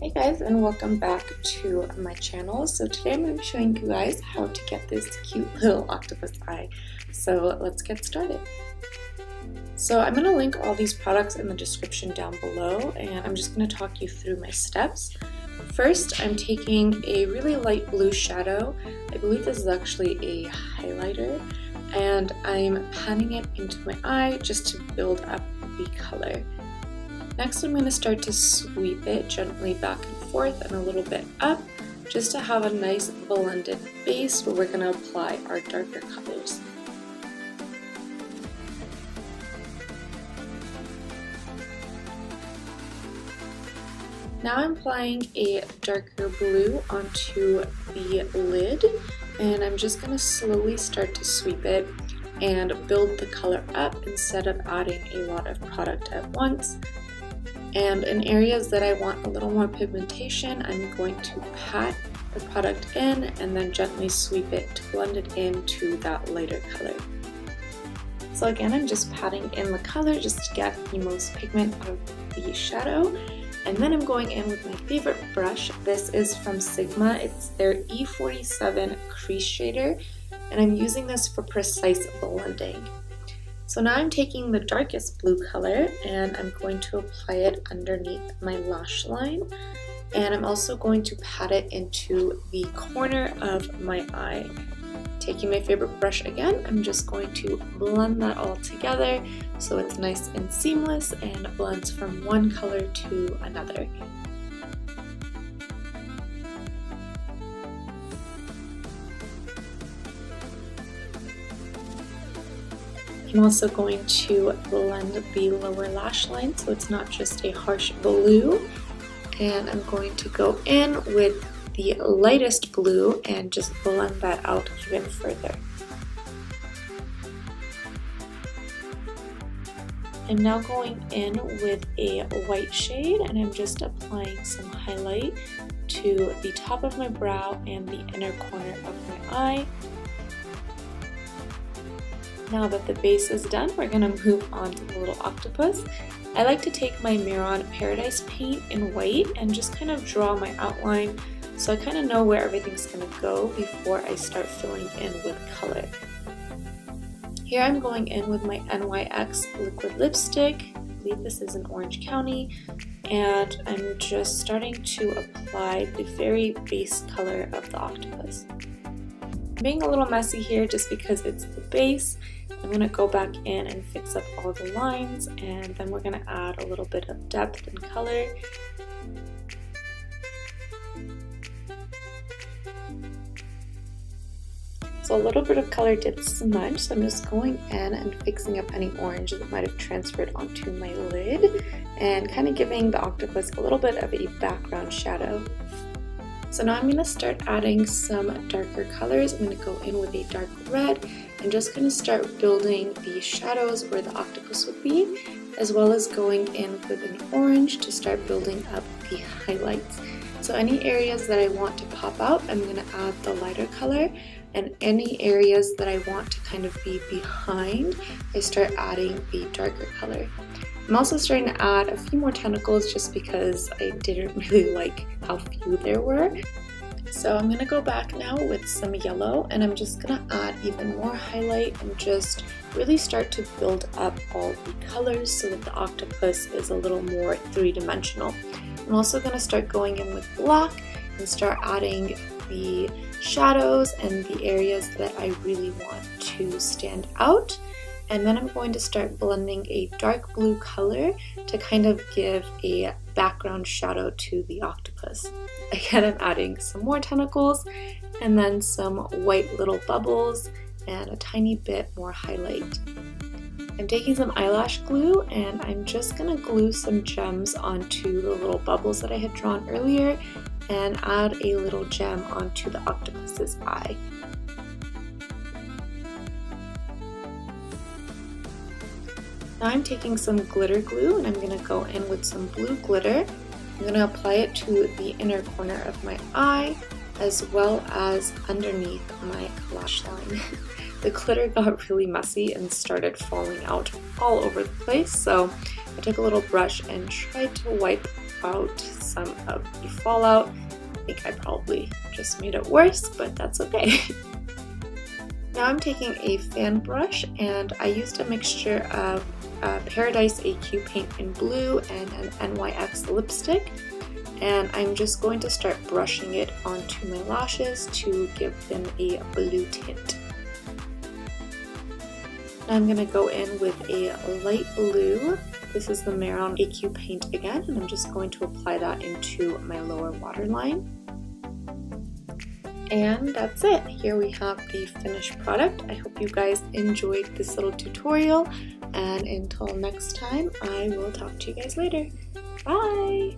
Hey guys, and welcome back to my channel. So today I'm going to be showing you guys how to get this cute little octopus eye. So let's get started. So I'm going to link all these products in the description down below, and I'm just going to talk you through my steps. First, I'm taking a really light blue shadow. I believe this is actually a highlighter, and I'm patting it into my eye just to build up the color. Next, I'm going to start to sweep it gently back and forth and a little bit up, just to have a nice blended base where we're going to apply our darker colors. Now I'm applying a darker blue onto the lid, and I'm just going to slowly start to sweep it and build the color up instead of adding a lot of product at once. And in areas that I want a little more pigmentation, I'm going to pat the product in and then gently sweep it to blend it into that lighter color. So again, I'm just patting in the color just to get the most pigment out of the shadow. And then I'm going in with my favorite brush. This is from Sigma. It's their E47 crease shader, and I'm using this for precise blending. So now I'm taking the darkest blue color and I'm going to apply it underneath my lash line, and I'm also going to pat it into the corner of my eye. Taking my favorite brush again, I'm just going to blend that all together so it's nice and seamless and blends from one color to another. I'm also going to blend the lower lash line so it's not just a harsh blue, and I'm going to go in with the lightest blue and just blend that out even further. I'm now going in with a white shade, and I'm just applying some highlight to the top of my brow and the inner corner of my eye. Now that the base is done, we're going to move on to the little octopus. I like to take my Miron Paradise paint in white and just kind of draw my outline so I kind of know where everything's going to go before I start filling in with color. Here I'm going in with my NYX liquid lipstick. I believe this is in Orange County, and I'm just starting to apply the very base color of the octopus. I'm being a little messy here just because it's the base. I'm going to go back in and fix up all the lines, and then we're going to add a little bit of depth and color. So a little bit of color did smudge, so I'm just going in and fixing up any orange that might have transferred onto my lid and kind of giving the octopus a little bit of a background shadow. So now I'm going to start adding some darker colors. I'm going to go in with a dark red. I'm just going to start building the shadows where the octopus would be, as well as going in with an orange to start building up the highlights. So any areas that I want to pop out, I'm going to add the lighter color, and any areas that I want to kind of be behind, I start adding the darker color. I'm also starting to add a few more tentacles just because I didn't really like how few there were. So I'm going to go back now with some yellow, and I'm just going to add even more highlight and just really start to build up all the colors so that the octopus is a little more three-dimensional. I'm also going to start going in with black and start adding the shadows and the areas that I really want to stand out. And then I'm going to start blending a dark blue color to kind of give a background shadow to the octopus. Again, I'm adding some more tentacles and then some white little bubbles and a tiny bit more highlight. I'm taking some eyelash glue, and I'm just going to glue some gems onto the little bubbles that I had drawn earlier and add a little gem onto the octopus's eye. Now I'm taking some glitter glue, and I'm going to go in with some blue glitter. I'm going to apply it to the inner corner of my eye as well as underneath my lash line. The glitter got really messy and started falling out all over the place, so I took a little brush and tried to wipe out some of the fallout. I think I probably just made it worse, but that's okay. Now I'm taking a fan brush and I used a mixture of Paradise AQ paint in blue and an NYX lipstick, and I'm just going to start brushing it onto my lashes to give them a blue tint. Now I'm going to go in with a light blue. This is the Maron AQ paint again, and I'm just going to apply that into my lower waterline. And that's it. Here we have the finished product. I hope you guys enjoyed this little tutorial, and until next time, I will talk to you guys later. Bye!